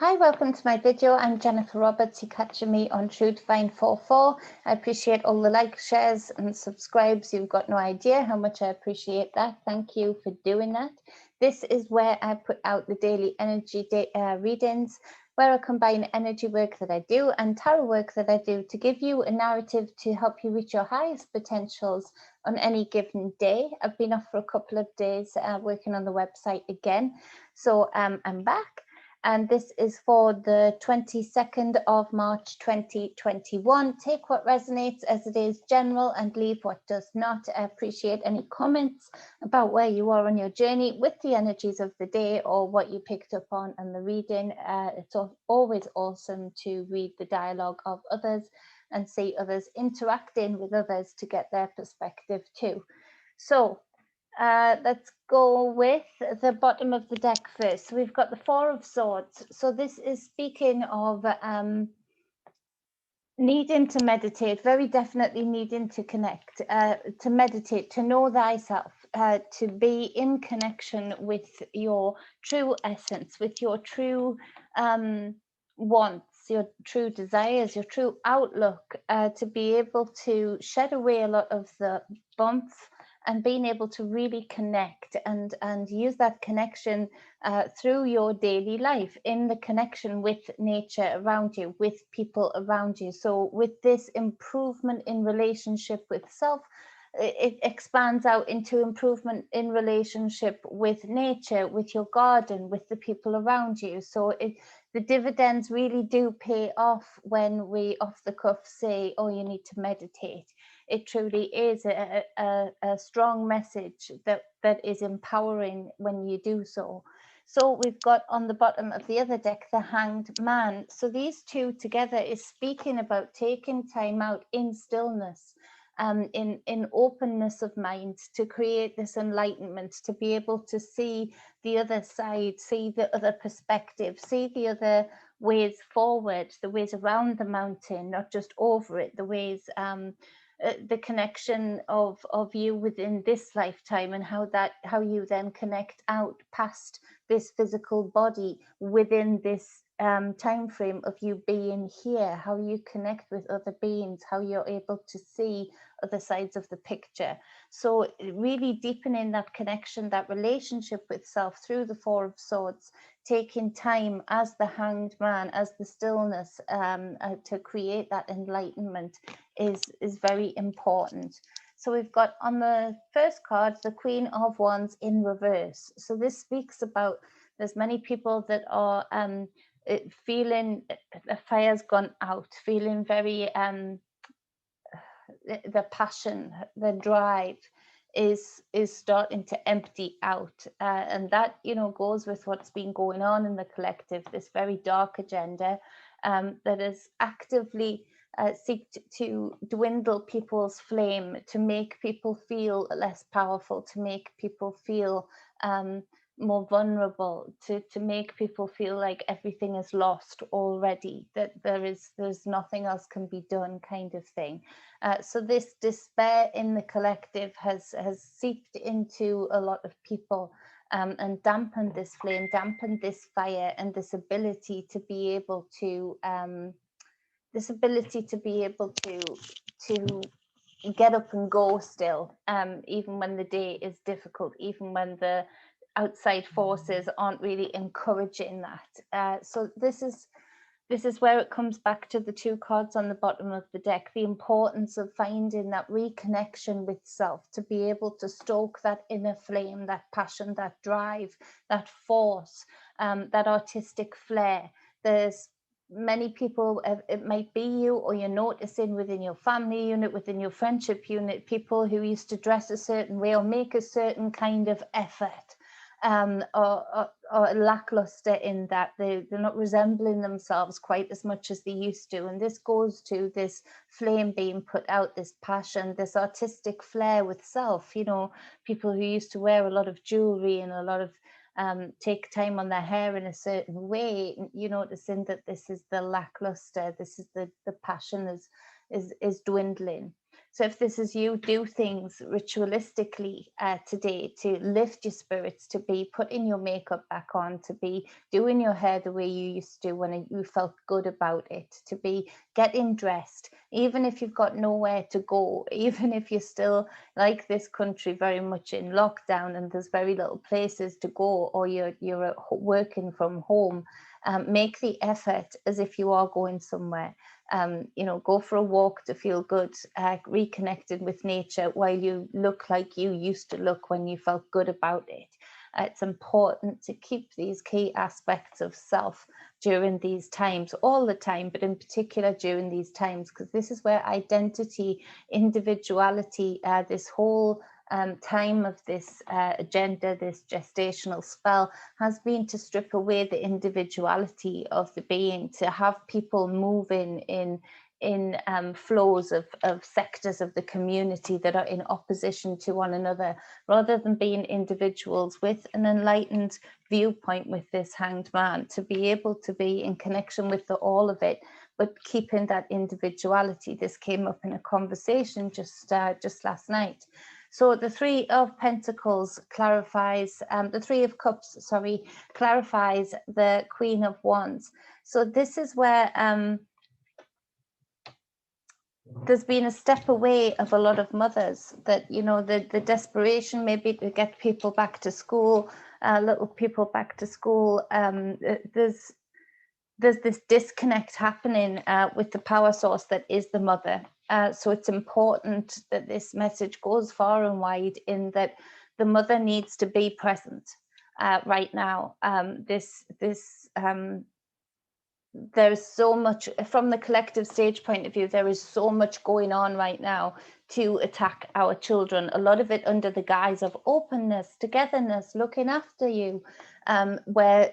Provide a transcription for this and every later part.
Hi, welcome to my video. I'm Jennifer Roberts. You're catching me on True Divine 44. I appreciate all the likes, shares and subscribes. You've got no idea how much I appreciate that. Thank you for doing that. This is where I put out the daily energy readings, where I combine energy work that I do and tarot work that I do to give you a narrative to help you reach your highest potentials on any given day. I've been off for a couple of days working on the website again. So I'm back. And this is for the 22nd of March 2021. Take what resonates as it is general and leave what does not. I appreciate any comments about where you are on your journey with the energies of the day or what you picked up on in the reading. It's always awesome to read the dialogue of others and see others interacting with others to get their perspective too. So let's go with the bottom of the deck first. So we've got the Four of Swords. So this is speaking of needing to meditate, very definitely needing to connect, to meditate, to know thyself, to be in connection with your true essence, with your true wants, your true desires, your true outlook, to be able to shed away a lot of the bumps and being able to really connect and use that connection through your daily life, in the connection with nature around you, with people around you. So with this improvement in relationship with self, it expands out into improvement in relationship with nature, with your garden, with the people around you. So the dividends really do pay off when we off the cuff say, oh, you need to meditate. It truly is a strong message that is empowering when you do so. So we've got on the bottom of the other deck, the Hanged Man. So these two together is speaking about taking time out in stillness, in openness of mind, to create this enlightenment, to be able to see the other side, see the other perspective, see the other ways forward, the ways around the mountain, not just over it, the ways the connection of you within this lifetime, and how you then connect out past this physical body within this time frame of you being here, how you connect with other beings, how you're able to see other sides of the picture. So really deepening that connection, that relationship with self through the Four of Swords, taking time as the Hanged Man, as the stillness, to create that enlightenment is very important. So we've got on the first card, the Queen of Wands in reverse. So this speaks about, there's many people that are feeling the fire's gone out, feeling very, the passion, the drive is starting to empty out, and that, you know, goes with what's been going on in the collective, this very dark agenda that is actively seek to dwindle people's flame, to make people feel less powerful, to make people feel more vulnerable, to make people feel like everything is lost already, that there's nothing else can be done, kind of thing. So this despair in the collective has seeped into a lot of people, and dampened this flame, dampened this fire, and this ability to be able to get up and go still, even when the day is difficult, even when the outside forces aren't really encouraging that. So this is where it comes back to the two cards on the bottom of the deck, the importance of finding that reconnection with self, to be able to stoke that inner flame, that passion, that drive, that force, that artistic flair. There's many people, it might be you, or you're noticing within your family unit, within your friendship unit, people who used to dress a certain way or make a certain kind of effort, or lackluster in that they're not resembling themselves quite as much as they used to. And this goes to this flame being put out, this passion, this artistic flair with self. You know, people who used to wear a lot of jewelry and a lot of take time on their hair in a certain way, you noticing that this is the lackluster, this is the passion is dwindling. So if this is you, do things ritualistically today to lift your spirits, to be putting your makeup back on, to be doing your hair the way you used to when you felt good about it, to be getting dressed, even if you've got nowhere to go, even if you're still, like this country, very much in lockdown and there's very little places to go, or you're working from home. Make the effort as if you are going somewhere. You know, go for a walk to feel good, reconnected with nature while you look like you used to look when you felt good about it. It's important to keep these key aspects of self during these times, all the time, but in particular during these times, because this is where identity, individuality, this whole time of this agenda, this gestational spell, has been to strip away the individuality of the being, to have people moving in flows of sectors of the community that are in opposition to one another, rather than being individuals with an enlightened viewpoint with this hanged man, to be able to be in connection with the all of it, but keeping that individuality. This came up in a conversation just last night. So the Three of Pentacles clarifies, the Three of Cups, sorry, clarifies the Queen of Wands. So this is where there's been a step away of a lot of mothers, that, you know, the desperation maybe to get people back to school, little people back to school. There's this disconnect happening with the power source that is the mother. So it's important that this message goes far and wide, in that the mother needs to be present right now. There's so much from the collective stage point of view. There is so much going on right now to attack our children, a lot of it under the guise of openness, togetherness, looking after you, where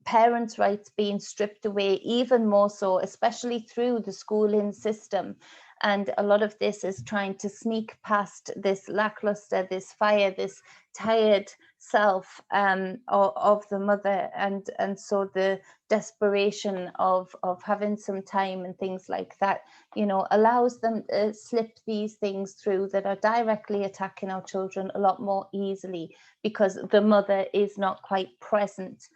parents' rights being stripped away even more so, especially through the schooling system. And a lot of this is trying to sneak past this lackluster, this fire, this tired self of the mother, and so the desperation of having some time and things like that, you know, allows them to slip these things through that are directly attacking our children a lot more easily, because the mother is not quite present,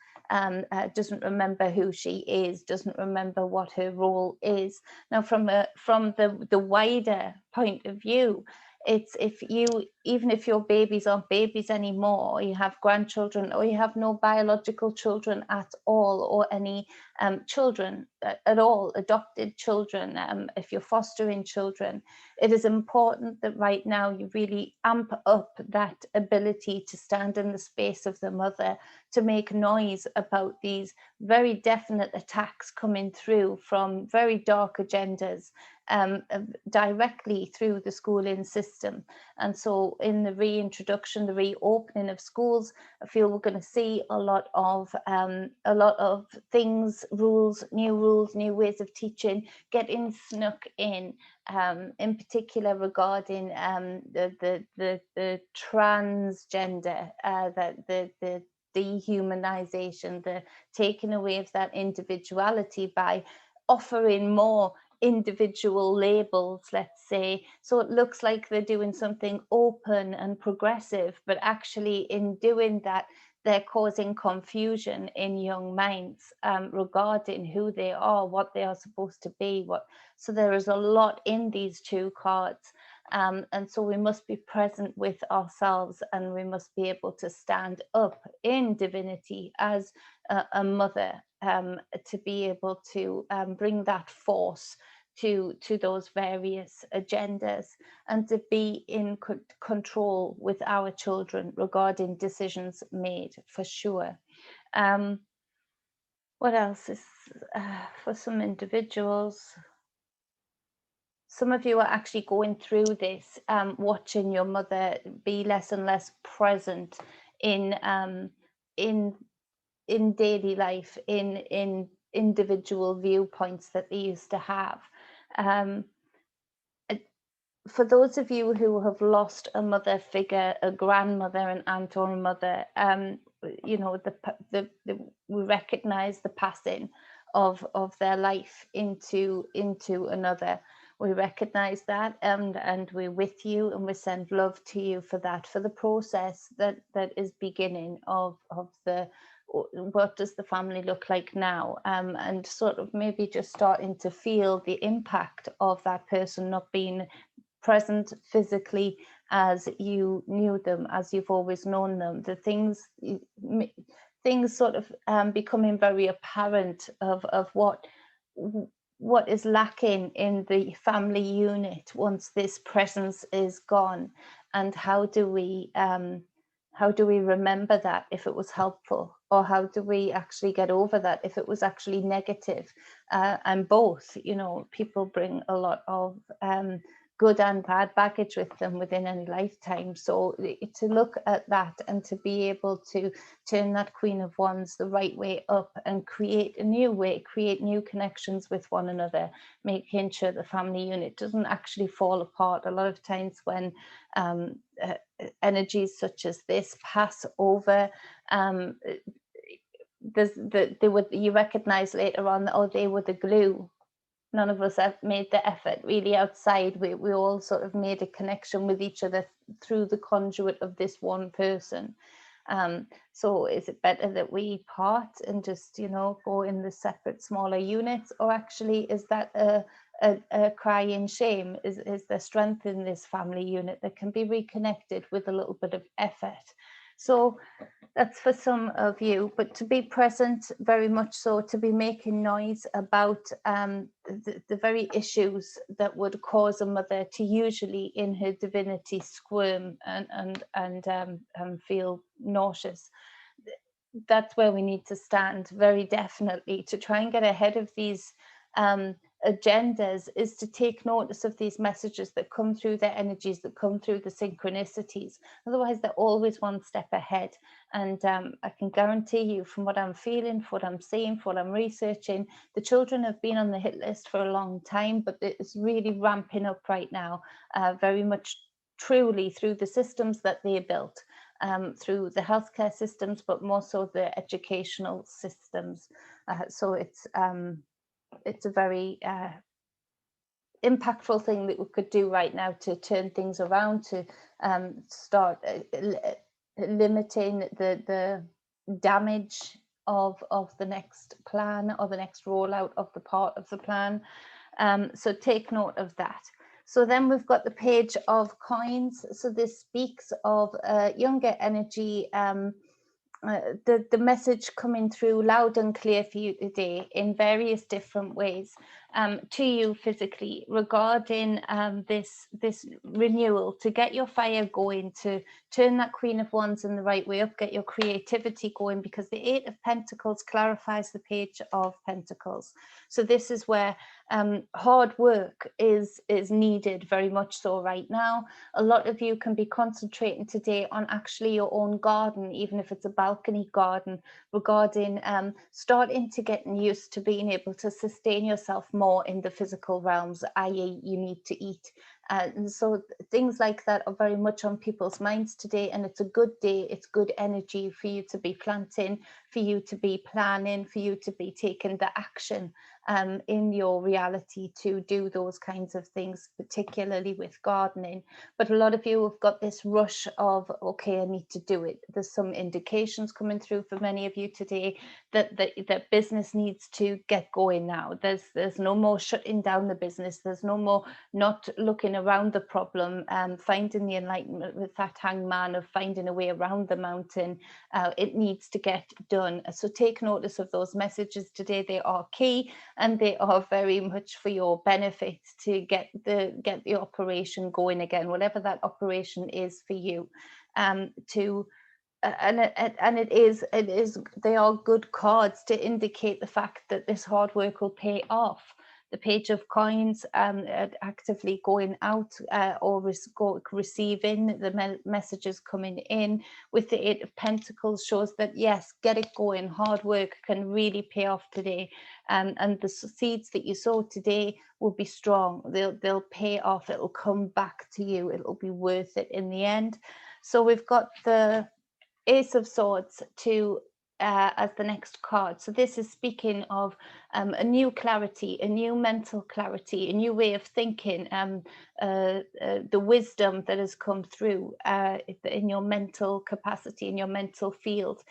doesn't remember who she is, doesn't remember what her role is. Now, from the wider point of view, it's even if your babies aren't babies anymore, or you have grandchildren, or you have no biological children at all, or any children at all, adopted children, if you're fostering children, it is important that right now you really amp up that ability to stand in the space of the mother, to make noise about these very definite attacks coming through from very dark agendas, directly through the schooling system. And so in the reintroduction, the reopening of schools, I feel we're going to see a lot of things, rules, new ways of teaching getting snuck in particular regarding the transgender, the dehumanization, the taking away of that individuality by offering more individual labels, let's say. So it looks like they're doing something open and progressive, but actually in doing that, they're causing confusion in young minds regarding who they are, what they are supposed to be. So there is a lot in these two cards. And so we must be present with ourselves, and we must be able to stand up in divinity as a mother, to be able to bring that force to those various agendas, and to be in control with our children regarding decisions made, for sure. What else is for some individuals? Some of you are actually going through this, watching your mother be less and less present in daily life, in individual viewpoints that they used to have. For those of you who have lost a mother figure, a grandmother, an aunt, or a mother, you know, we recognize the passing of their life into another. we recognize that, and we're with you, and we send love to you for that, for the process that is beginning of the, what does the family look like now, and sort of maybe just starting to feel the impact of that person not being present physically as you knew them, as you've always known them, the things sort of becoming very apparent of what is lacking in the family unit once this presence is gone, and how do we remember that if it was helpful, or how do we actually get over that if it was actually negative? And both, you know, people bring a lot of good and bad baggage with them within any lifetime. So to look at that and to be able to turn that Queen of Wands the right way up and create a new way, create new connections with one another, making sure the family unit doesn't actually fall apart. A lot of times when energies such as this pass over, you recognize later on that, oh, they were the glue. None of us have made the effort really outside. We all sort of made a connection with each other through the conduit of this one person. So is it better that we part and just, you know, go in the separate smaller units, or actually is that a crying shame? Is there strength in this family unit that can be reconnected with a little bit of effort? So that's for some of you, but to be present, very much so, to be making noise about the very issues that would cause a mother to usually in her divinity squirm and feel nauseous. That's where we need to stand, very definitely, to try and get ahead of these agendas, is to take notice of these messages that come through, their energies that come through, the synchronicities. Otherwise, they're always one step ahead. And I can guarantee you, from what I'm feeling, from what I'm seeing, from what I'm researching, the children have been on the hit list for a long time, but it's really ramping up right now, very much truly through the systems that they built. Through the healthcare systems, but more so the educational systems. So it's a very impactful thing that we could do right now to turn things around, to start limiting the damage of the next plan, or the next rollout of the part of the plan. So take note of that. So then we've got the Page of Coins. So this speaks of younger energy, the message coming through loud and clear for you today in various different ways to you physically, regarding this renewal, to get your fire going, to turn that Queen of Wands in the right way up, get your creativity going, because the Eight of Pentacles clarifies the Page of Pentacles. So this is where hard work is needed, very much so right now. A lot of you can be concentrating today on actually your own garden, even if it's a balcony garden, regarding starting to getting used to being able to sustain yourself more in the physical realms, i.e. you need to eat. And so things like that are very much on people's minds today, and it's a good day, it's good energy for you to be planting, for you to be planning, for you to be taking the action in your reality to do those kinds of things, particularly with gardening. But a lot of you have got this rush of, okay, I need to do it. There's some indications coming through for many of you today that business needs to get going now. There's no more shutting down the business. There's no more not looking around the problem, finding the enlightenment with that hangman of finding a way around the mountain. It needs to get done. So take notice of those messages today. They are key, and they are very much for your benefit to get the operation going again, whatever that operation is for you. And it is they are good cards to indicate the fact that this hard work will pay off. The Page of Coins, actively going out or receiving the messages coming in, with the Eight of Pentacles, shows that yes, get it going. Hard work can really pay off today, and the seeds that you sow today will be strong. They'll pay off. It'll come back to you. It'll be worth it in the end. So we've got the Ace of Swords to as the next card. So this is speaking of a new clarity, a new mental clarity, a new way of thinking, the wisdom that has come through in your mental capacity, in your mental field.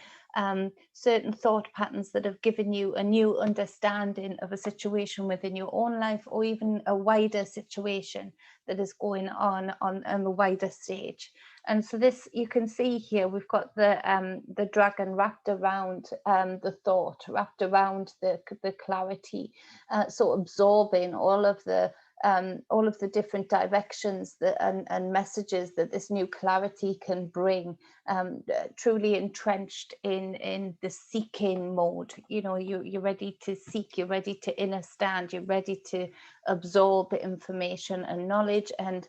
Certain thought patterns that have given you a new understanding of a situation within your own life, or even a wider situation that is going on the wider stage. And so this, you can see here, we've got the dragon wrapped around the thought, wrapped around the clarity, so absorbing all of the different directions and messages that this new clarity can bring, truly entrenched in the seeking mode. You know, you're ready to seek, you're ready to innerstand, you're ready to absorb information and knowledge and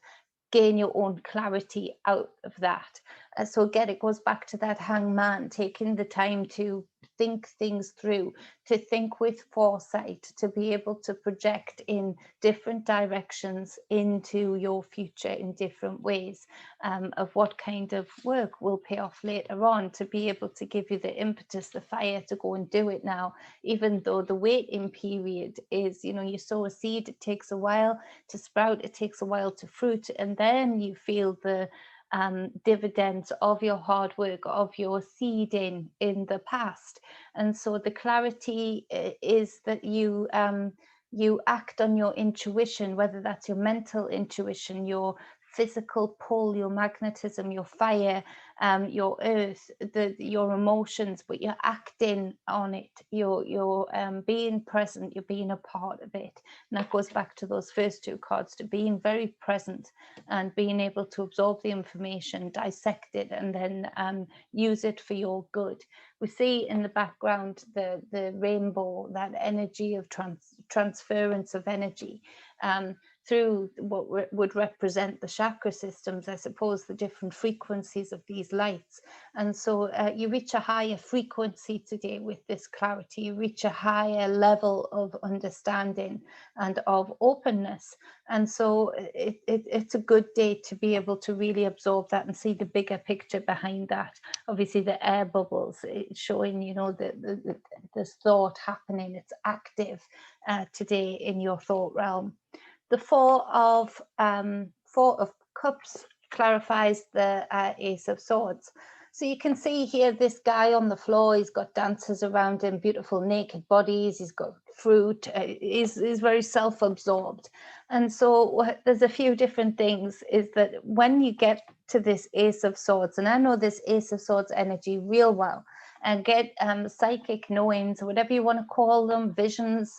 gain your own clarity out of that. So again, it goes back to that hangman, taking the time to think things through, to think with foresight, to be able to project in different directions into your future in different ways, of what kind of work will pay off later on, to be able to give you the impetus, the fire to go and do it now, even though the waiting period is, you know, you sow a seed, it takes a while to sprout, it takes a while to fruit, and then you feel the dividends of your hard work, of your seeding in the past. And so the clarity is that you act on your intuition, whether that's your mental intuition, your physical pull, your magnetism, your fire, your earth, your emotions, but you're acting on it. You're being present. You're being a part of it. And that goes back to those first two cards, to being very present and being able to absorb the information, dissect it, and then use it for your good. We see in the background the rainbow, that energy of transference of energy. Through what would represent the chakra systems, I suppose, the different frequencies of these lights. And so you reach a higher frequency today with this clarity. You reach a higher level of understanding and of openness. And so it's a good day to be able to really absorb that and see the bigger picture behind that. Obviously, the air bubbles, it's showing, you know, this thought happening. It's active today in your thought realm. The Four of Cups clarifies the Ace of Swords. So you can see here this guy on the floor, he's got dancers around him, beautiful naked bodies, he's got fruit, he's very self-absorbed. And so there's a few different things, is that when you get to this Ace of Swords, and I know this Ace of Swords energy real well, and get psychic knowings, or whatever you want to call them, visions,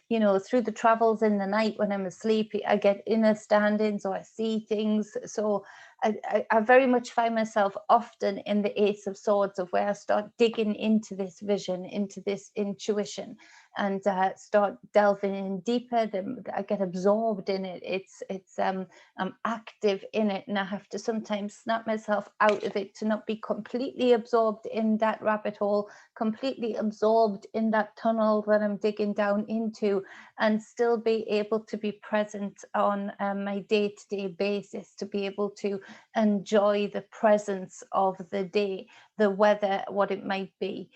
you know, through the travels in the night when I'm asleep, I get inner standings, or I see things. So I very much find myself often in the Ace of Swords, of where I start digging into this vision, into this intuition, and start delving in deeper. Then I get absorbed in it. I'm active in it, and I have to sometimes snap myself out of it to not be completely absorbed in that rabbit hole, completely absorbed in that tunnel that I'm digging down into, and still be able to be present on my day-to-day basis, to be able to enjoy the presence of the day, the weather, what it might be.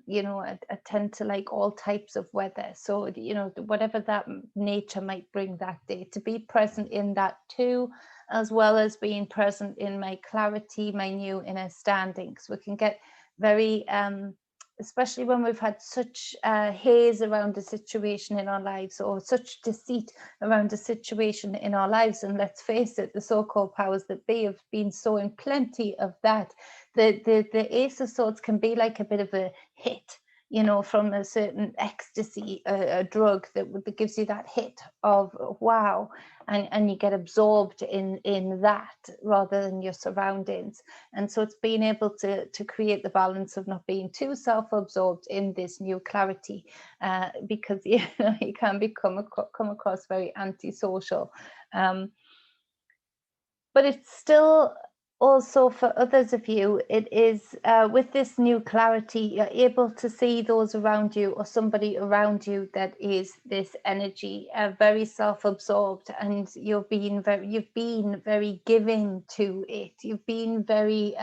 You know, I tend to like all types of weather. So, you know, whatever that nature might bring that day, to be present in that too, as well as being present in my clarity, my new inner standings. We can get very, especially when we've had such haze around a situation in our lives, or such deceit around a situation in our lives. And let's face it, the so-called powers that be have been sowing plenty of that. The Ace of Swords can be like a bit of a hit, you know, from a certain ecstasy, a drug that gives you that hit of wow, and you get absorbed in that rather than your surroundings. And so it's being able to create the balance of not being too self-absorbed in this new clarity, because you know, you can come across very antisocial. But it's still also, for others of you, it is with this new clarity, you're able to see those around you, or somebody around you that is this energy, very self-absorbed, and you've been very giving to it. You've been very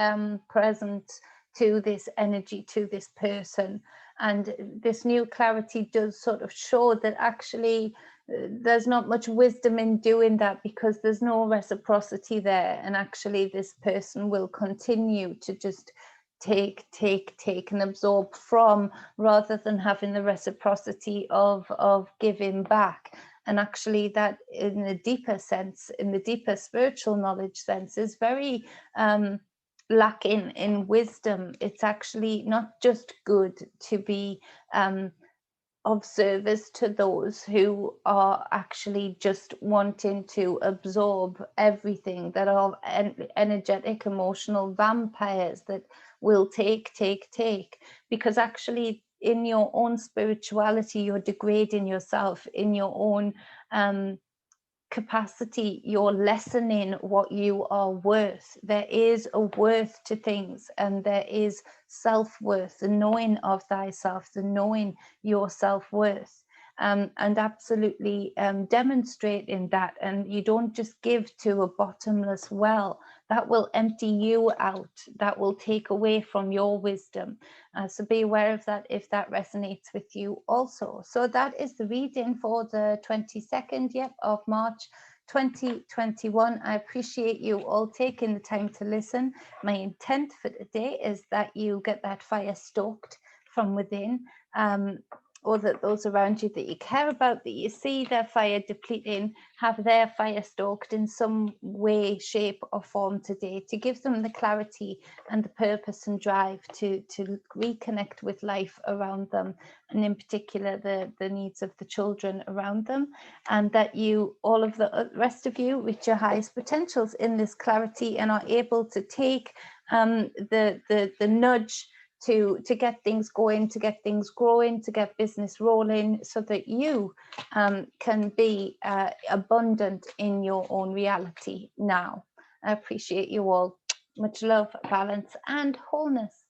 present to this energy, to this person. And this new clarity does sort of show that actually there's not much wisdom in doing that, because there's no reciprocity there, and actually this person will continue to just take and absorb from, rather than having the reciprocity of giving back. And actually that, in the deeper sense, in the deeper spiritual knowledge sense, is very lacking in wisdom. It's actually not just good to be of service to those who are actually just wanting to absorb everything, that are energetic, emotional vampires that will take, because actually in your own spirituality, you're degrading yourself. In your own capacity, you're lessening what you are worth. There is a worth to things, and there is self-worth, the knowing of thyself, the knowing your self-worth, and absolutely demonstrating that. And you don't just give to a bottomless well. That will empty you out. That will take away from your wisdom. So be aware of that if that resonates with you also. So that is the reading for the 22nd of March 2021. I appreciate you all taking the time to listen. My intent for today is that you get that fire stoked from within, or that those around you that you care about, that you see their fire depleting, have their fire stoked in some way, shape or form today, to give them the clarity and the purpose and drive to reconnect with life around them, and in particular the needs of the children around them, and that you, all of the rest of you, reach your highest potentials in this clarity, and are able to take the nudge to get things going, to get things growing, to get business rolling, so that you can be abundant in your own reality now. I appreciate you all. Much love, balance and wholeness.